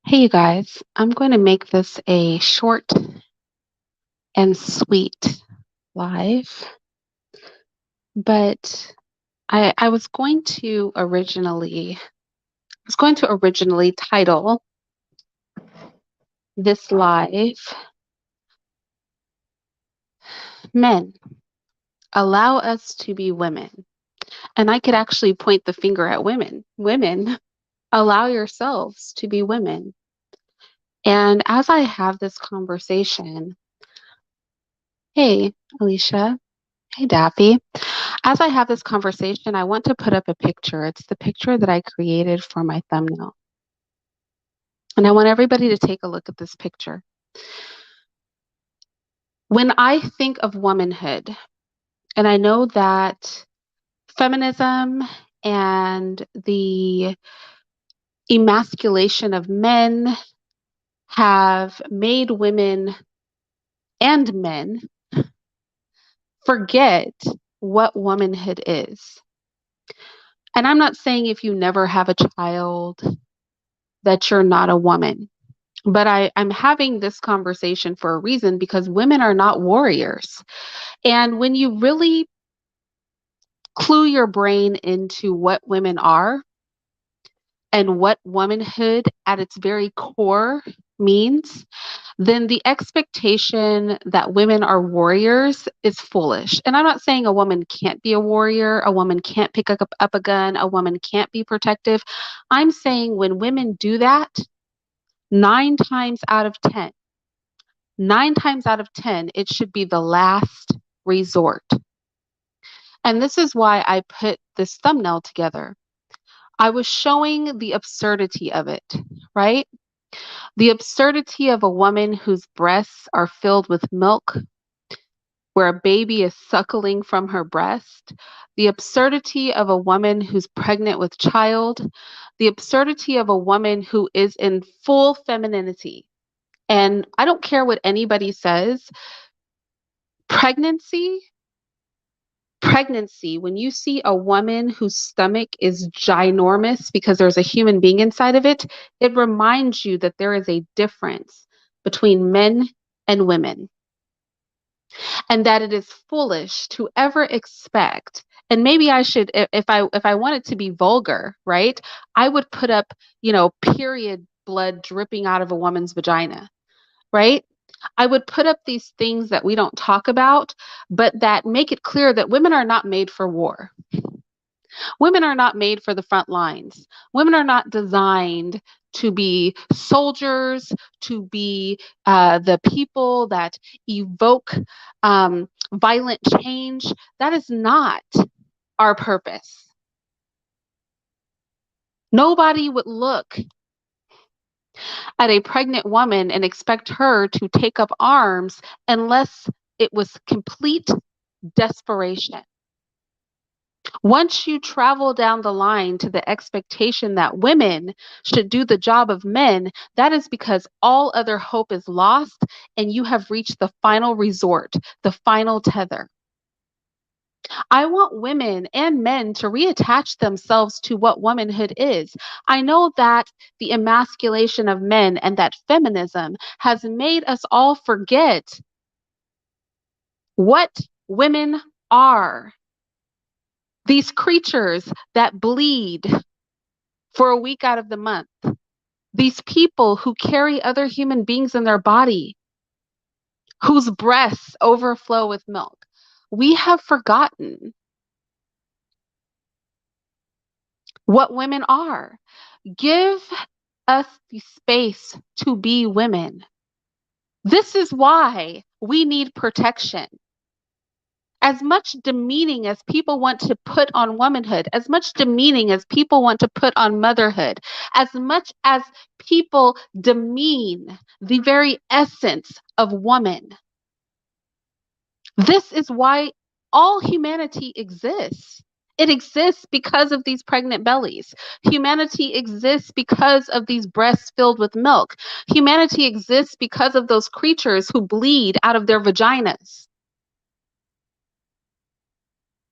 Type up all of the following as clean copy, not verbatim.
Hey, you guys, I'm going to make this a short and sweet live, but I was going to originally title this live Men, Allow Us to Be Women. And I could actually point the finger at women. Women, allow yourselves to be women. And as I have this conversation, hey, Alicia, hey, Daffy. As I have this conversation, I want to put up a picture. It's the picture that I created for my thumbnail. And I want everybody to take a look at this picture. When I think of womanhood, and I know that feminism and the emasculation of men have made women and men forget what womanhood is. And I'm not saying if you never have a child that you're not a woman. But I'm having this conversation for a reason because women are not warriors. And when you really clue your brain into what women are and what womanhood at its very core means, then the expectation that women are warriors is foolish. And I'm not saying a woman can't be a warrior, a woman can't pick up a gun, a woman can't be protective. I'm saying when women do that, 9 times out of 10, 9 times out of 10, it should be the last resort. And this is why I put this thumbnail together. I was showing the absurdity of it, right? The absurdity of a woman whose breasts are filled with milk, where a baby is suckling from her breast, the absurdity of a woman who's pregnant with child, the absurdity of a woman who is in full femininity. And I don't care what anybody says, pregnancy pregnancy, when you see a woman whose stomach is ginormous because there's a human being inside of it, it reminds you that there is a difference between men and women, and that it is foolish to ever expect. And maybe I should, if I wanted to be vulgar, right? I would put up, period blood dripping out of a woman's vagina, right? I would put up these things that we don't talk about, but that make it clear that women are not made for war. Women are not made for the front lines. Women are not designed to be soldiers, to be the people that evoke violent change. That is not our purpose. Nobody would look at a pregnant woman and expect her to take up arms unless it was complete desperation. Once you travel down the line to the expectation that women should do the job of men, that is because all other hope is lost and you have reached the final resort, the final tether. I want women and men to reattach themselves to what womanhood is. I know that the emasculation of men and that feminism has made us all forget what women are. These creatures that bleed for a week out of the month. These people who carry other human beings in their body, whose breasts overflow with milk. We have forgotten what women are. Give us the space to be women. This is why we need protection. As much demeaning as people want to put on womanhood, as much demeaning as people want to put on motherhood, as much as people demean the very essence of woman, this is why all humanity exists. It exists because of these pregnant bellies. Humanity exists because of these breasts filled with milk. Humanity exists because of those creatures who bleed out of their vaginas.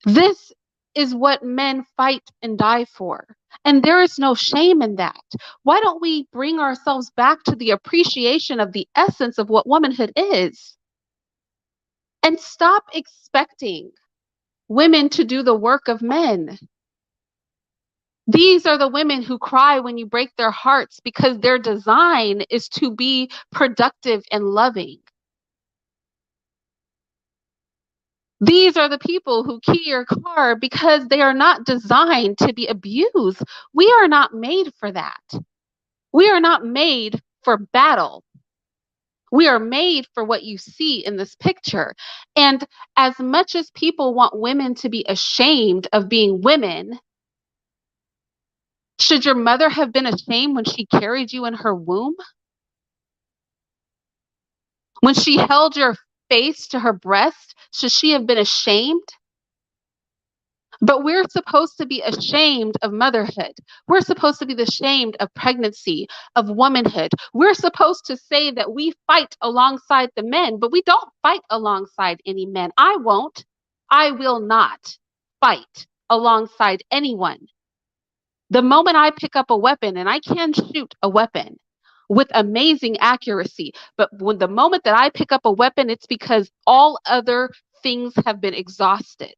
This is what men fight and die for. And there is no shame in that. Why don't we bring ourselves back to the appreciation of the essence of what womanhood is and stop expecting women to do the work of men? These are the women who cry when you break their hearts because their design is to be productive and loving. These are the people who key your car because they are not designed to be abused. We are not made for that. We are not made for battle. We are made for what you see in this picture. And as much as people want women to be ashamed of being women, should your mother have been ashamed when she carried you in her womb? When she held your face to her breast, should she have been ashamed? But we're supposed to be ashamed of motherhood. We're supposed to be ashamed of pregnancy, of womanhood. We're supposed to say that we fight alongside the men, but we don't fight alongside any men. I won't. I will not fight alongside anyone. The moment I pick up a weapon, and I can shoot a weapon with amazing accuracy, but when the moment that I pick up a weapon, it's because all other things have been exhausted.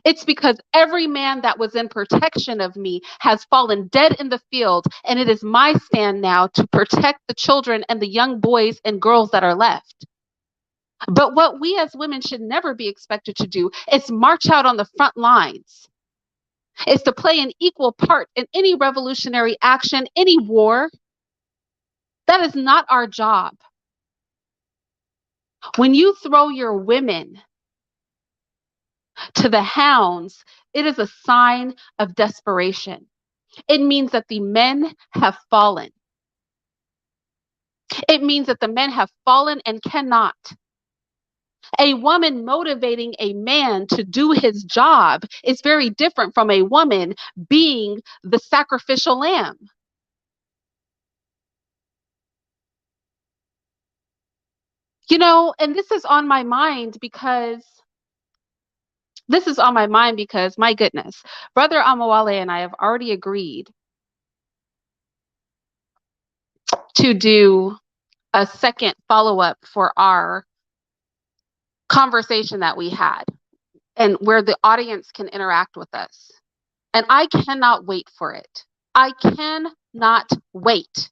It's because every man that was in protection of me has fallen dead in the field, and it is my stand now to protect the children and the young boys and girls that are left. But what we as women should never be expected to do is march out on the front lines, is to play an equal part in any revolutionary action, any war. That is not our job. When you throw your women to the hounds, it is a sign of desperation. It means that the men have fallen. It means that the men have fallen and cannot. A woman motivating a man to do his job is very different from a woman being the sacrificial lamb. You know, and this is on my mind because my goodness, Brother Amawale and I have already agreed to do a second follow-up for our conversation that we had and where the audience can interact with us. And I cannot wait for it. I cannot wait.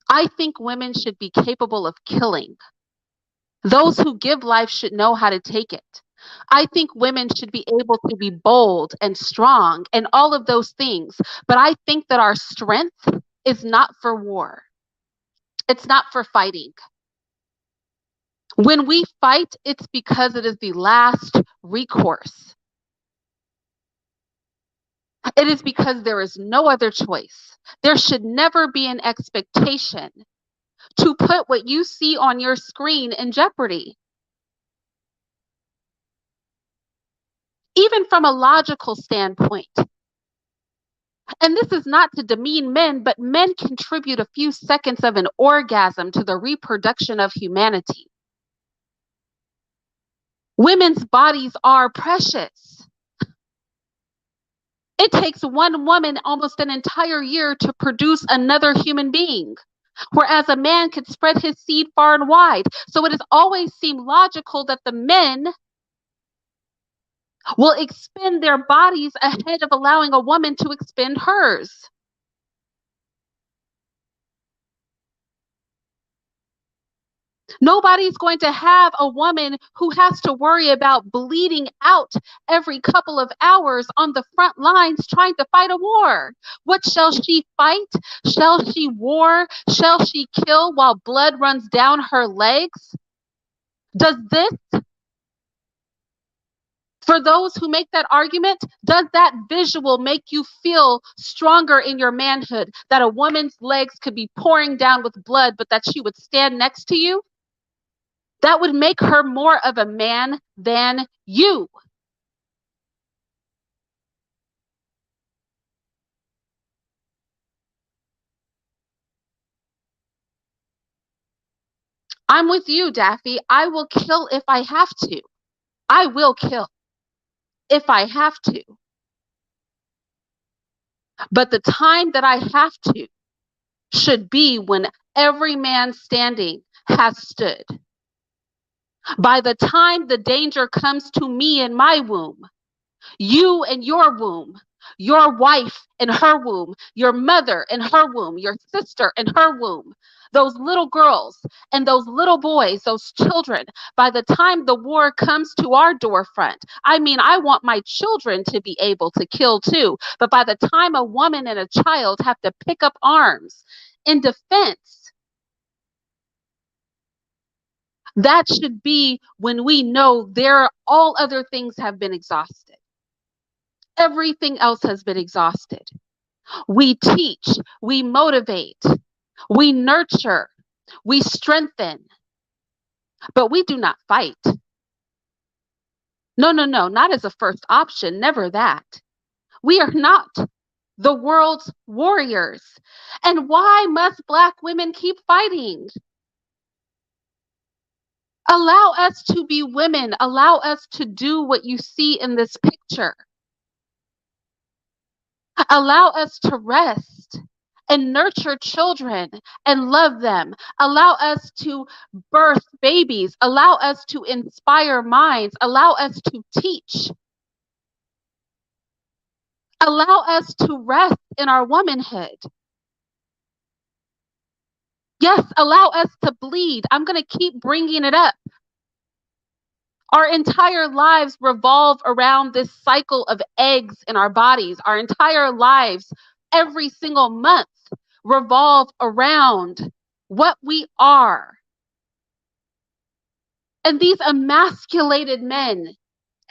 I think women should be capable of killing. Those who give life should know how to take it. I think women should be able to be bold and strong and all of those things. But I think that our strength is not for war. It's not for fighting. When we fight, it's because it is the last recourse. It is because there is no other choice. There should never be an expectation to put what you see on your screen in jeopardy. Even from a logical standpoint. And this is not to demean men, but men contribute a few seconds of an orgasm to the reproduction of humanity. Women's bodies are precious. It takes one woman almost an entire year to produce another human being, whereas a man could spread his seed far and wide. So it has always seemed logical that the men will expend their bodies ahead of allowing a woman to expend hers. Nobody's going to have a woman who has to worry about bleeding out every couple of hours on the front lines trying to fight a war. What shall she fight? Shall she war? Shall she kill while blood runs down her legs? Does this, for those who make that argument, does that visual make you feel stronger in your manhood, that a woman's legs could be pouring down with blood, but that she would stand next to you? That would make her more of a man than you. I'm with you, Daffy. I will kill if I have to. I will kill. if I have to. But the time that I have to should be when every man standing has stood. By the time the danger comes to me in my womb, you and your womb, your wife in her womb, your mother in her womb, your sister in her womb, those little girls and those little boys, those children, by the time the war comes to our doorfront, I mean, I want my children to be able to kill too. But by the time a woman and a child have to pick up arms in defense, that should be when we know all other things have been exhausted. Everything else has been exhausted. We teach, we motivate, we nurture, we strengthen, but we do not fight. No, no, no, not as a first option, never that. We are not the world's warriors. And why must Black women keep fighting? Allow us to be women. Allow us to do what you see in this picture. Allow us to rest and nurture children and love them. Allow us to birth babies. Allow us to inspire minds. Allow us to teach. Allow us to rest in our womanhood. Yes, allow us to bleed. I'm going to keep bringing it up. Our entire lives revolve around this cycle of eggs in our bodies. Our entire lives, every single month, revolve around what we are. And these emasculated men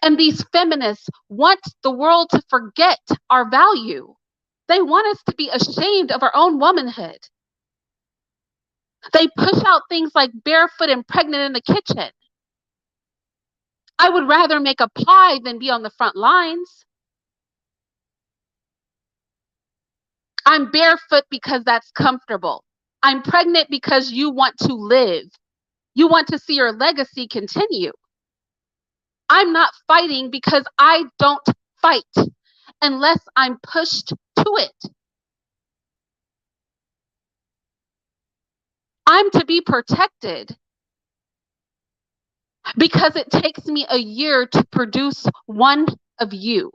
and these feminists want the world to forget our value. They want us to be ashamed of our own womanhood. They push out things like barefoot and pregnant in the kitchen. I would rather make a pie than be on the front lines. I'm barefoot because that's comfortable. I'm pregnant because you want to live. You want to see your legacy continue. I'm not fighting because I don't fight unless I'm pushed to it. I'm to be protected because it takes me a year to produce one of you.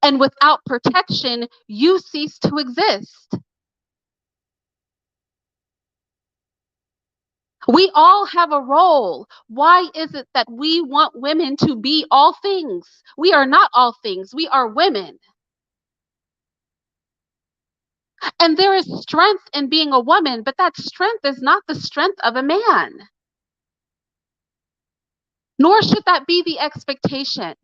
And without protection, you cease to exist. We all have a role. Why is it that we want women to be all things? We are not all things. We are women. And there is strength in being a woman, but that strength is not the strength of a man. Nor should that be the expectation.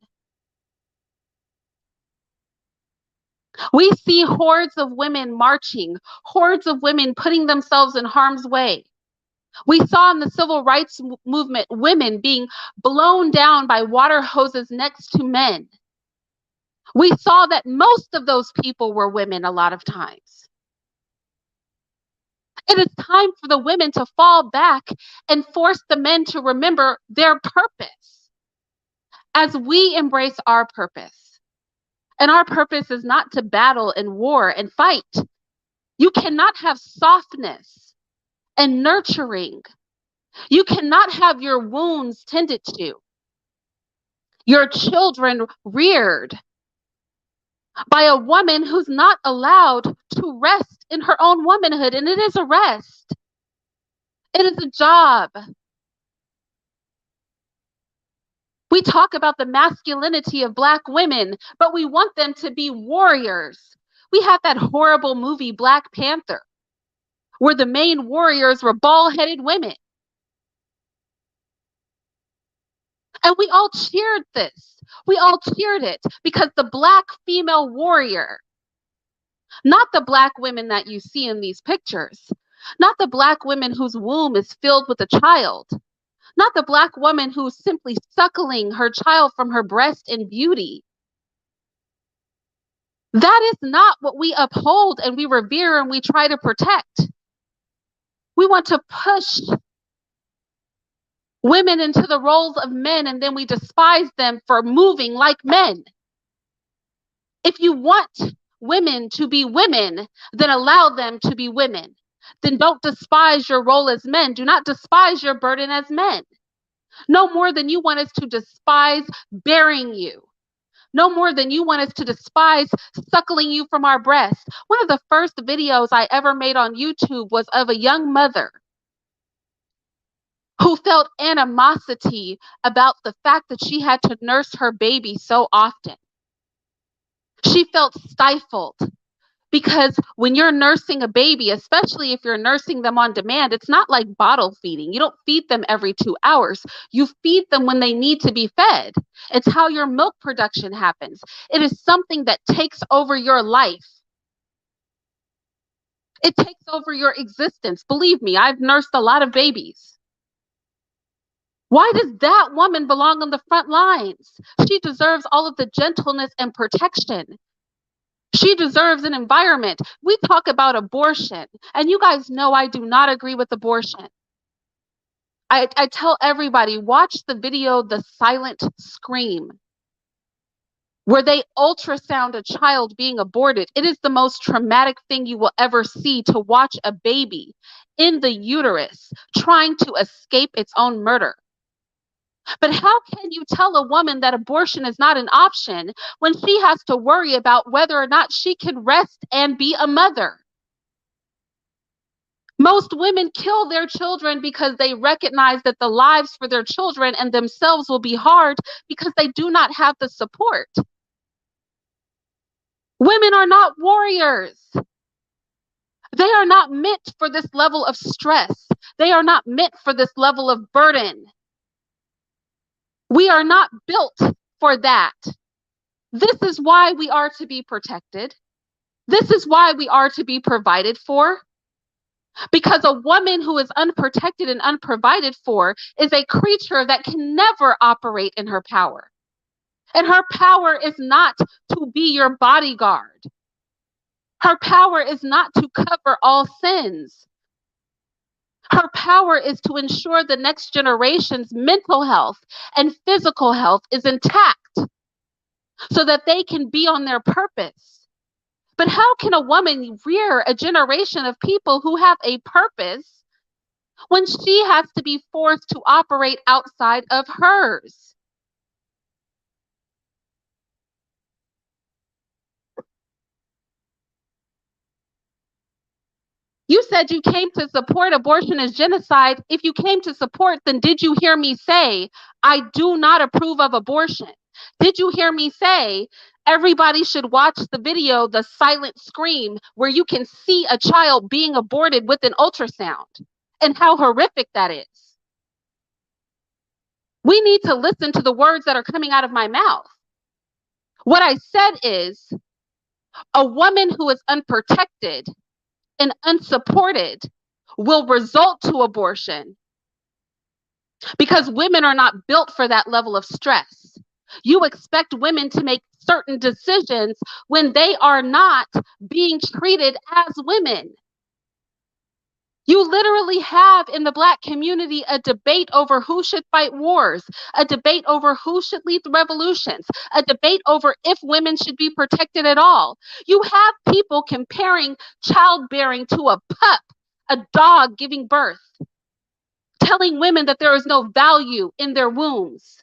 We see hordes of women marching, hordes of women putting themselves in harm's way. We saw in the civil rights movement women being blown down by water hoses next to men. We saw that most of those people were women a lot of times. It is time for the women to fall back and force the men to remember their purpose as we embrace our purpose. And our purpose is not to battle and war and fight. You cannot have softness and nurturing. You cannot have your wounds tended to, your children reared by a woman who's not allowed to rest in her own womanhood. And it is a rest. It is a job. We talk about the masculinity of Black women, but we want them to be warriors. We have that horrible movie, Black Panther, where the main warriors were bald-headed women. And we all cheered this. We all cheered it because the Black female warrior, not the Black women that you see in these pictures, not the Black women whose womb is filled with a child, not the Black woman who's simply suckling her child from her breast in beauty. That is not what we uphold and we revere and we try to protect. We want to push women into the roles of men, and then we despise them for moving like men. If you want women to be women, then allow them to be women. Then don't despise your role as men. Do not despise your burden as men. No more than you want us to despise bearing you. No more than you want us to despise suckling you from our breast. One of the first videos I ever made on YouTube was of a young mother who felt animosity about the fact that she had to nurse her baby so often. She felt stifled because when you're nursing a baby, especially if you're nursing them on demand, it's not like bottle feeding. You don't feed them every 2 hours. You feed them when they need to be fed. It's how your milk production happens. It is something that takes over your life. It takes over your existence. Believe me, I've nursed a lot of babies. Why does that woman belong on the front lines? She deserves all of the gentleness and protection. She deserves an environment. We talk about abortion, and you guys know I do not agree with abortion. I tell everybody, watch the video, The Silent Scream, where they ultrasound a child being aborted. It is the most traumatic thing you will ever see, to watch a baby in the uterus trying to escape its own murder. But how can you tell a woman that abortion is not an option when she has to worry about whether or not she can rest and be a mother? Most women kill their children because they recognize that the lives for their children and themselves will be hard because they do not have the support. Women are not warriors. They are not meant for this level of stress. They are not meant for this level of burden. We are not built for that. This is why we are to be protected. This is why we are to be provided for. Because a woman who is unprotected and unprovided for is a creature that can never operate in her power. And her power is not to be your bodyguard. Her power is not to cover all sins. Her power is to ensure the next generation's mental health and physical health is intact so that they can be on their purpose. But how can a woman rear a generation of people who have a purpose when she has to be forced to operate outside of hers? You said you came to support abortion as genocide. If you came to support, then did you hear me say, I do not approve of abortion? Did you hear me say, everybody should watch the video, The Silent Scream, where you can see a child being aborted with an ultrasound and how horrific that is? We need to listen to the words that are coming out of my mouth. What I said is, a woman who is unprotected and unsupported will result to abortion because women are not built for that level of stress. You expect women to make certain decisions when they are not being treated as women. You literally have in the Black community a debate over who should fight wars, a debate over who should lead the revolutions, a debate over if women should be protected at all. You have people comparing childbearing to a pup, a dog giving birth, telling women that there is no value in their wombs.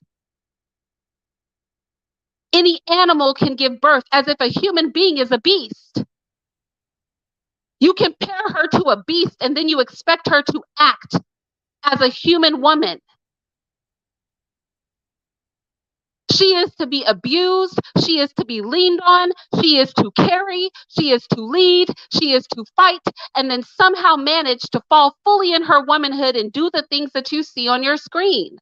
Any animal can give birth, as if a human being is a beast. You compare her to a beast and then you expect her to act as a human woman. She is to be abused. She is to be leaned on. She is to carry. She is to lead. She is to fight, and then somehow manage to fall fully in her womanhood and do the things that you see on your screen.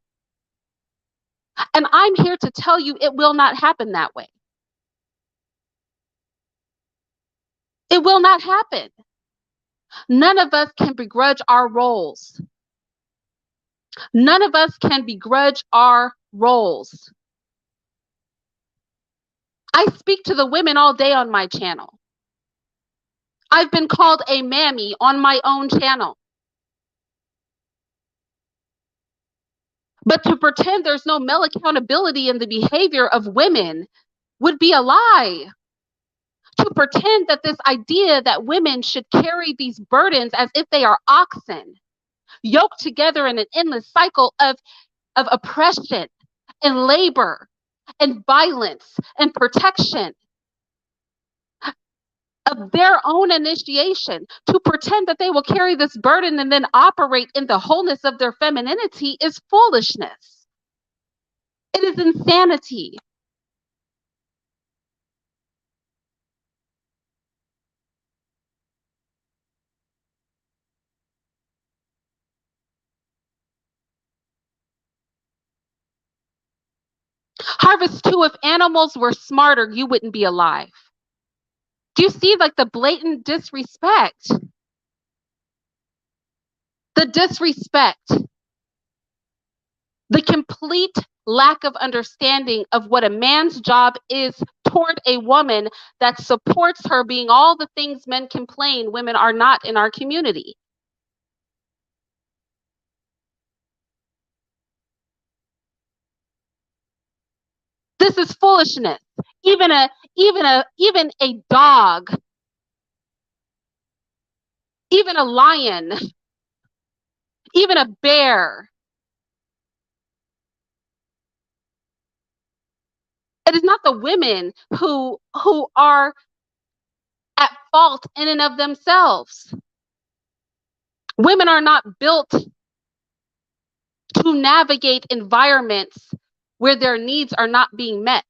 And I'm here to tell you it will not happen that way. It will not happen. None of us can begrudge our roles. None of us can begrudge our roles. I speak to the women all day on my channel. I've been called a mammy on my own channel. But to pretend there's no male accountability in the behavior of women would be a lie. To pretend that this idea that women should carry these burdens as if they are oxen, yoked together in an endless cycle of oppression and labor and violence and protection of their own initiation, to pretend that they will carry this burden and then operate in the wholeness of their femininity is foolishness. It is insanity. Harvest 2, if animals were smarter, you wouldn't be alive. Do you see like the blatant disrespect? The disrespect, the complete lack of understanding of what a man's job is toward a woman that supports her being all the things men complain women are not in our community. This is foolishness. Even a dog, even a lion, even a bear. It is not the women who are at fault in and of themselves. Women are not built to navigate environments where their needs are not being met.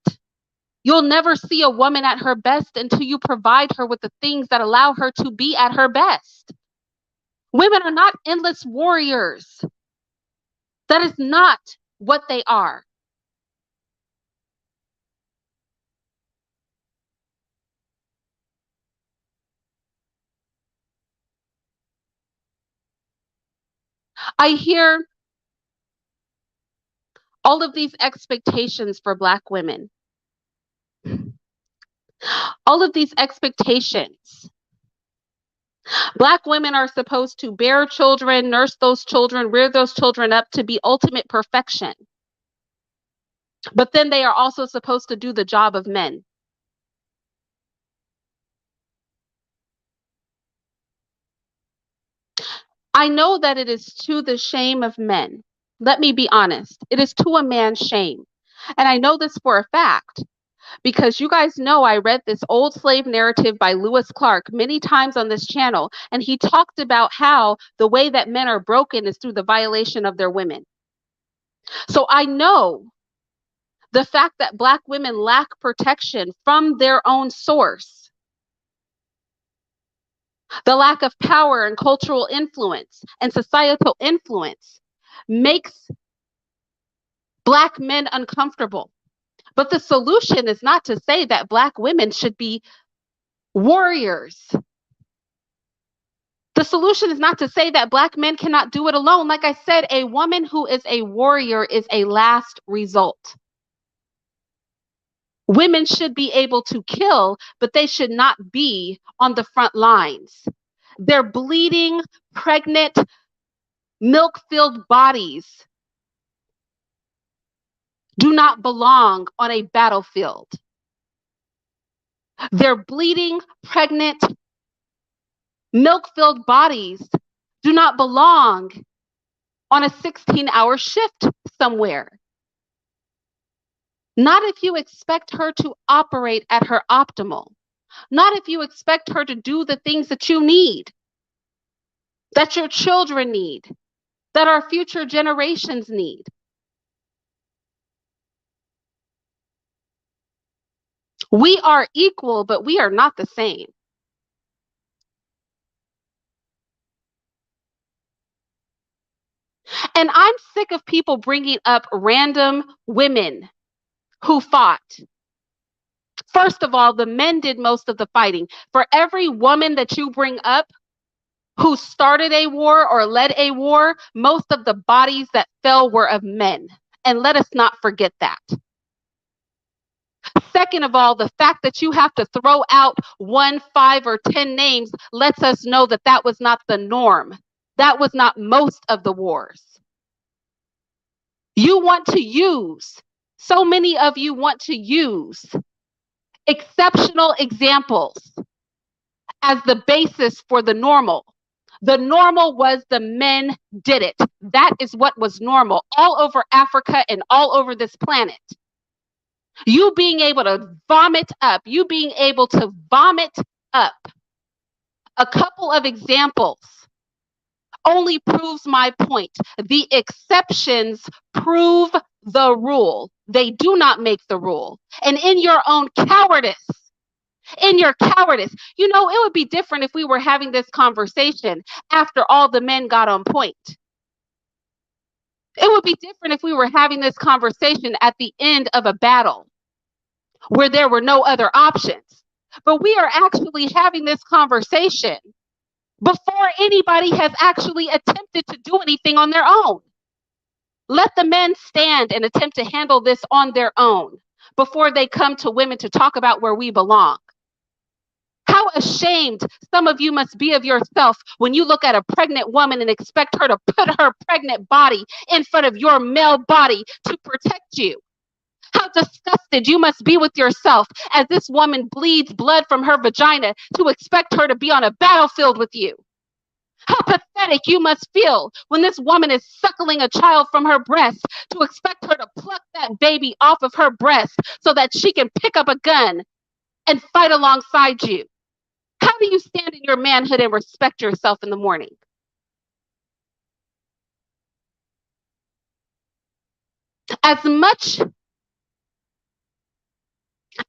You'll never see a woman at her best until you provide her with the things that allow her to be at her best. Women are not endless warriors. That is not what they are. I hear all of these expectations for Black women, all of these expectations. Black women are supposed to bear children, nurse those children, rear those children up to be ultimate perfection. But then they are also supposed to do the job of men. I know that it is to the shame of men. Let me be honest. It is to a man's shame. And I know this for a fact because you guys know I read this old slave narrative by Lewis Clark many times on this channel. And he talked about how the way that men are broken is through the violation of their women. So I know the fact that Black women lack protection from their own source, the lack of power and cultural influence and societal influence makes Black men uncomfortable. But the solution is not to say that Black women should be warriors. The solution is not to say that Black men cannot do it alone. Like I said, a woman who is a warrior is a last result. Women should be able to kill, but they should not be on the front lines. Their bleeding, pregnant, milk-filled bodies do not belong on a battlefield. Their bleeding, pregnant, milk-filled bodies do not belong on a 16-hour shift somewhere. Not if you expect her to operate at her optimal. Not if you expect her to do the things that you need, that your children need, that our future generations need. We are equal, but we are not the same. And I'm sick of people bringing up random women who fought. First of all, the men did most of the fighting. For every woman that you bring up who started a war or led a war, most of the bodies that fell were of men. And let us not forget that. Second of all, the fact that you have to throw out 1, 5, or 10 names lets us know that that was not the norm. That was not most of the wars. You want to use, so many of you want to use exceptional examples as the basis for the normal. The normal was the men did it. That is what was normal all over Africa and all over this planet. You being able to vomit up, a couple of examples only proves my point. The exceptions prove the rule. They do not make the rule. And in your own cowardice, it would be different if we were having this conversation after all the men got on point. It would be different if we were having this conversation at the end of a battle where there were no other options. But we are actually having this conversation before anybody has actually attempted to do anything on their own. Let the men stand and attempt to handle this on their own before they come to women to talk about where we belong. How ashamed some of you must be of yourself when you look at a pregnant woman and expect her to put her pregnant body in front of your male body to protect you. How disgusted you must be with yourself as this woman bleeds blood from her vagina to expect her to be on a battlefield with you. How pathetic you must feel when this woman is suckling a child from her breast to expect her to pluck that baby off of her breast so that she can pick up a gun and fight alongside you. How do you stand in your manhood and respect yourself in the morning? As much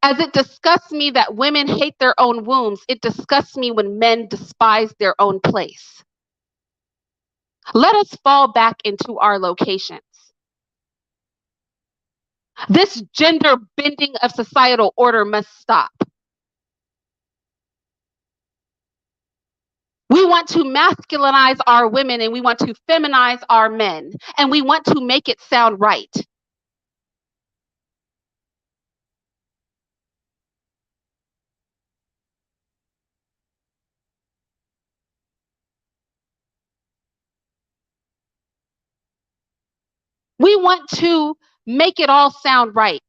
as it disgusts me that women hate their own wombs, it disgusts me when men despise their own place. Let us fall back into our locations. This gender bending of societal order must stop. We want to masculinize our women and we want to feminize our men, and we want to make it sound right. We want to make it all sound right.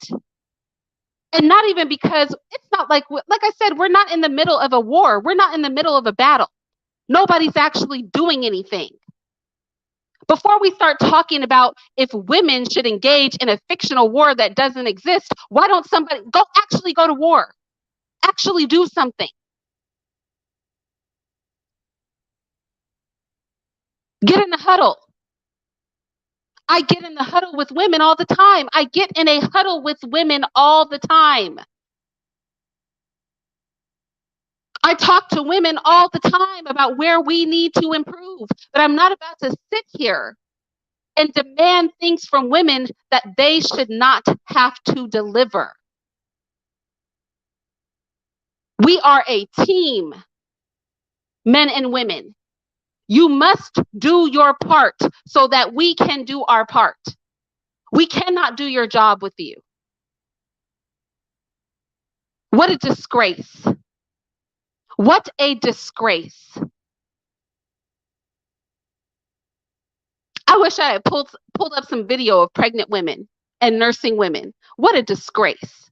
And not even because it's not like I said, we're not in the middle of a war. We're not in the middle of a battle. Nobody's actually doing anything. Before we start talking about if women should engage in a fictional war that doesn't exist, why don't somebody actually go to war? Actually do something. Get in the huddle. I get in the huddle with women all the time. I get in a huddle with women all the time. I talk to women all the time about where we need to improve, but I'm not about to sit here and demand things from women that they should not have to deliver. We are a team, men and women. You must do your part so that we can do our part. We cannot do your job with you. What a disgrace. What a disgrace. I wish I had pulled up some video of pregnant women and nursing women. What a disgrace.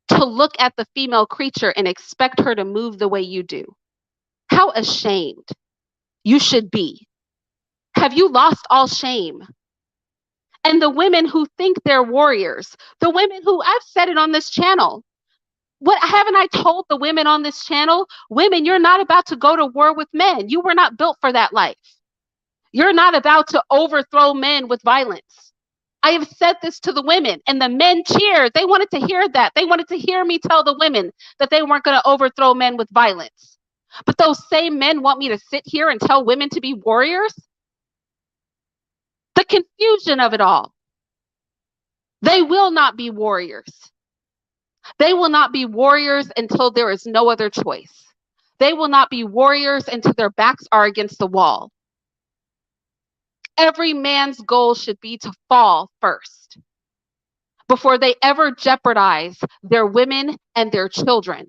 To look at the female creature and expect her to move the way you do. How ashamed you should be. Have you lost all shame? And the women who think they're warriors, the women who, I've said it on this channel. What haven't I told the women on this channel? Women, you're not about to go to war with men. You were not built for that life. You're not about to overthrow men with violence. I have said this to the women, and the men cheered. They wanted to hear that. They wanted to hear me tell the women that they weren't going to overthrow men with violence. But those same men want me to sit here and tell women to be warriors? The confusion of it all. They will not be warriors. They will not be warriors until there is no other choice. They will not be warriors until their backs are against the wall. Every man's goal should be to fall first before they ever jeopardize their women and their children.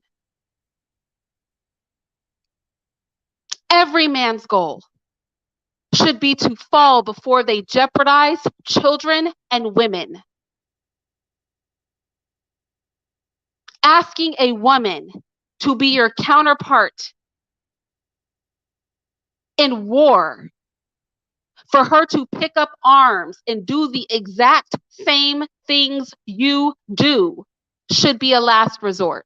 Every man's goal. should be to fall before they jeopardize children and women. Asking a woman to be your counterpart in war, for her to pick up arms and do the exact same things you do, should be a last resort.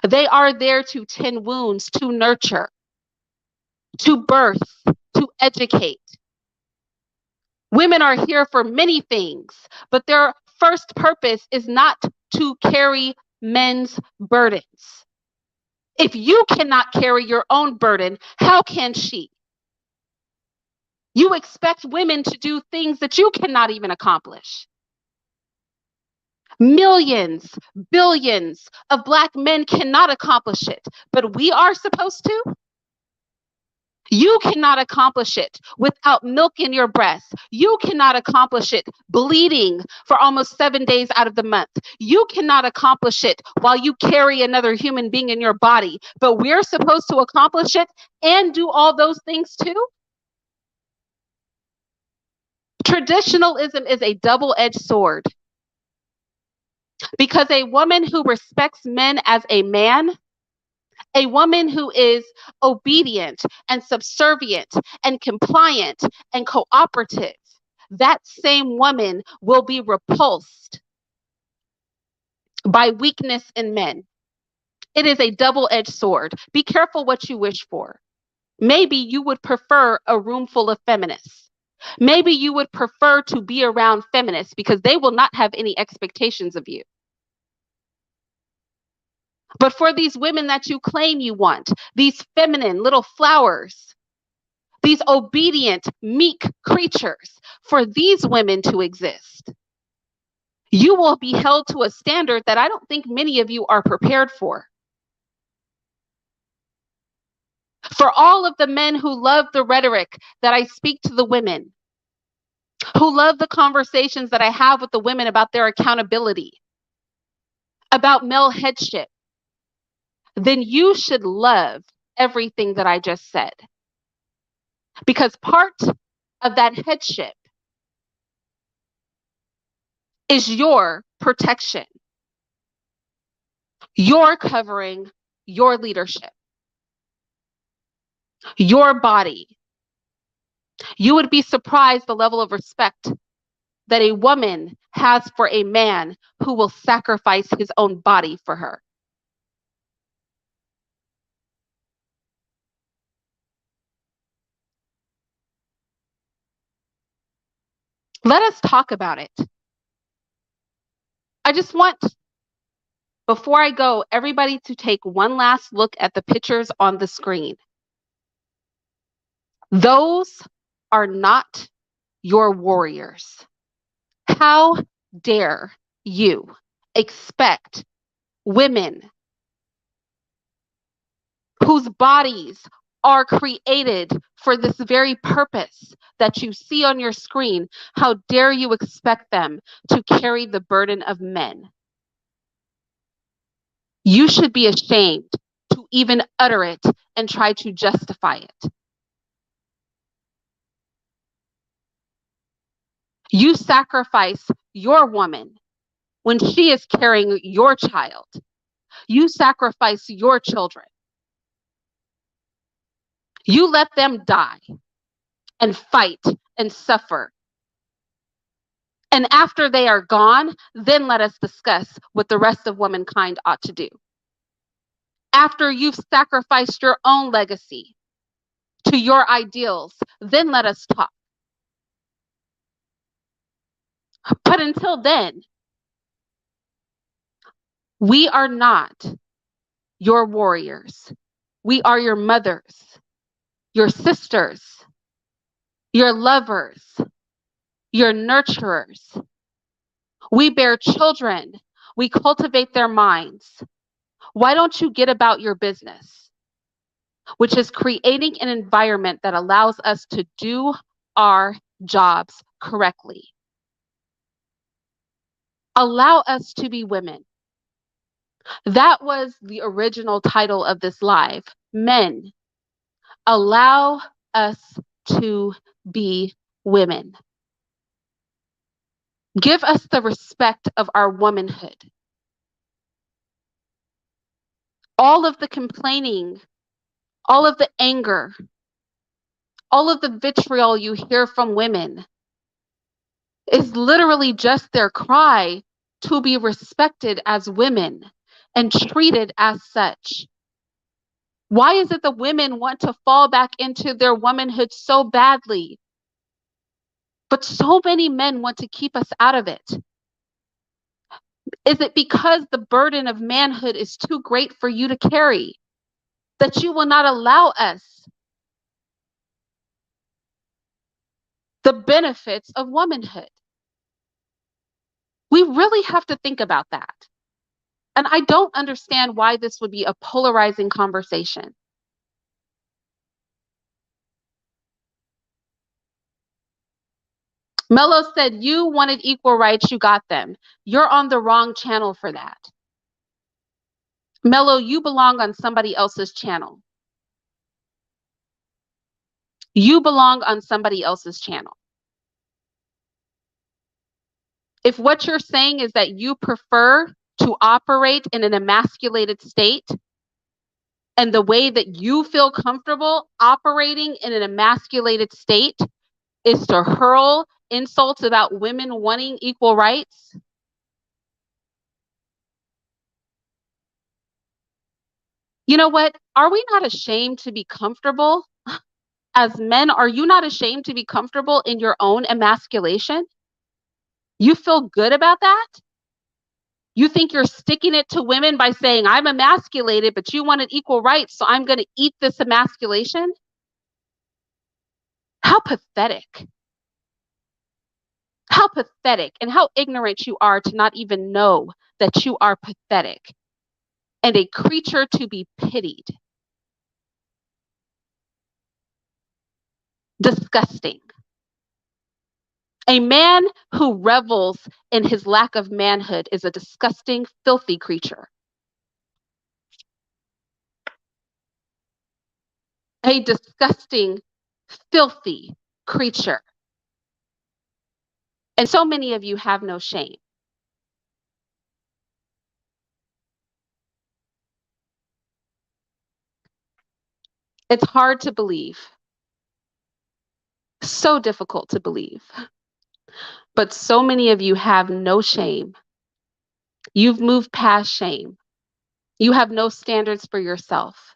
They are there to tend wounds, to nurture, to birth, to educate. Women are here for many things, but their first purpose is not to carry men's burdens. If you cannot carry your own burden, how can she? You expect women to do things that you cannot even accomplish. Millions, billions of Black men cannot accomplish it, but we are supposed to. You cannot accomplish it without milk in your breast. You cannot accomplish it bleeding for almost 7 days out of the month. You cannot accomplish it while you carry another human being in your body, but we're supposed to accomplish it and do all those things too? Traditionalism is a double-edged sword, because a woman who respects men as a man, a woman who is obedient and subservient and compliant and cooperative, that same woman will be repulsed by weakness in men. It is a double-edged sword. Be careful what you wish for. Maybe you would prefer a room full of feminists. Maybe you would prefer to be around feminists because they will not have any expectations of you. But for these women that you claim you want, these feminine little flowers, these obedient, meek creatures, for these women to exist, you will be held to a standard that I don't think many of you are prepared for. For all of the men who love the rhetoric that I speak to the women, who love the conversations that I have with the women about their accountability, about male headship, then you should love everything that I just said. Because part of that headship is your protection, your covering, your leadership, your body. You would be surprised the level of respect that a woman has for a man who will sacrifice his own body for her. Let us talk about it. I just want, before I go, everybody to take one last look at the pictures on the screen. Those are not your warriors. How dare you expect women whose bodies are created for this very purpose that you see on your screen, how dare you expect them to carry the burden of men? You should be ashamed to even utter it and try to justify it. You sacrifice your woman when she is carrying your child. You sacrifice your children. You let them die and fight and suffer. And after they are gone, then let us discuss what the rest of womankind ought to do. After you've sacrificed your own legacy to your ideals, then let us talk. But until then, we are not your warriors. We are your mothers, your sisters, your lovers, your nurturers. We bear children. We cultivate their minds. Why don't you get about your business, which is creating an environment that allows us to do our jobs correctly? Allow us to be women. That was the original title of this live. Men, allow us to be women. Give us the respect of our womanhood. All of the complaining, all of the anger, all of the vitriol you hear from women is literally just their cry to be respected as women and treated as such. Why is it the women want to fall back into their womanhood so badly, but so many men want to keep us out of it? Is it because the burden of manhood is too great for you to carry, that you will not allow us the benefits of womanhood? We really have to think about that. And I don't understand why this would be a polarizing conversation. Mello said, you wanted equal rights, you got them. You're on the wrong channel for that. Mello, you belong on somebody else's channel. You belong on somebody else's channel. If what you're saying is that you prefer to operate in an emasculated state, and the way that you feel comfortable operating in an emasculated state is to hurl insults about women wanting equal rights, you know what? Are we not ashamed to be comfortable? As men, are you not ashamed to be comfortable in your own emasculation? You feel good about that? You think you're sticking it to women by saying, I'm emasculated, but you wanted equal rights, so I'm going to eat this emasculation? How pathetic. How pathetic and how ignorant you are to not even know that you are pathetic and a creature to be pitied. Disgusting. A man who revels in his lack of manhood is a disgusting, filthy creature. A disgusting, filthy creature. And so many of you have no shame. It's hard to believe. So difficult to believe. But so many of you have no shame. You've moved past shame. You have no standards for yourself.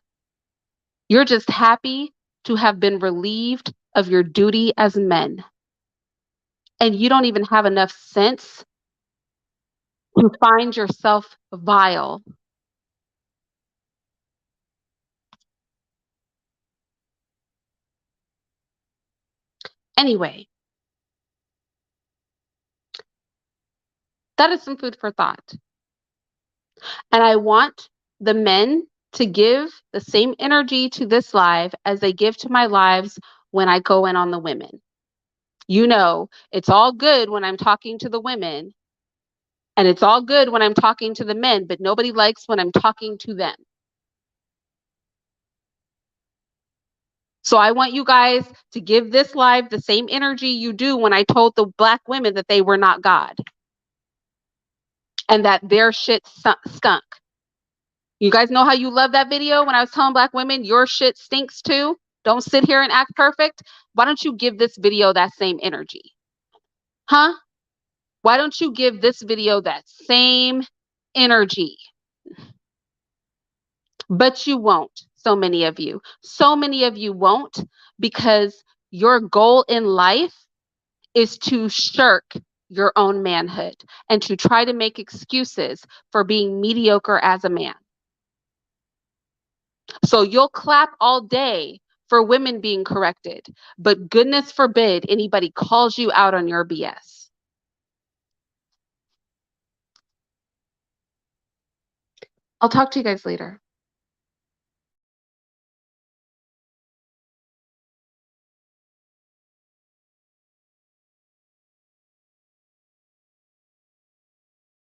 You're just happy to have been relieved of your duty as men. And you don't even have enough sense to find yourself vile. Anyway, that is some food for thought. And I want the men to give the same energy to this live as they give to my lives when I go in on the women. You know, it's all good when I'm talking to the women, and it's all good when I'm talking to the men, but nobody likes when I'm talking to them. So I want you guys to give this live the same energy you do when I told the Black women that they were not God and that their shit stunk. You guys know how you love that video when I was telling Black women your shit stinks too? Don't sit here and act perfect. Why don't you give this video that same energy? Huh? Why don't you give this video that same energy? But you won't, so many of you. So many of you won't, because your goal in life is to shirk your own manhood and to try to make excuses for being mediocre as a man. So you'll clap all day for women being corrected, but goodness forbid anybody calls you out on your BS. I'll talk to you guys later.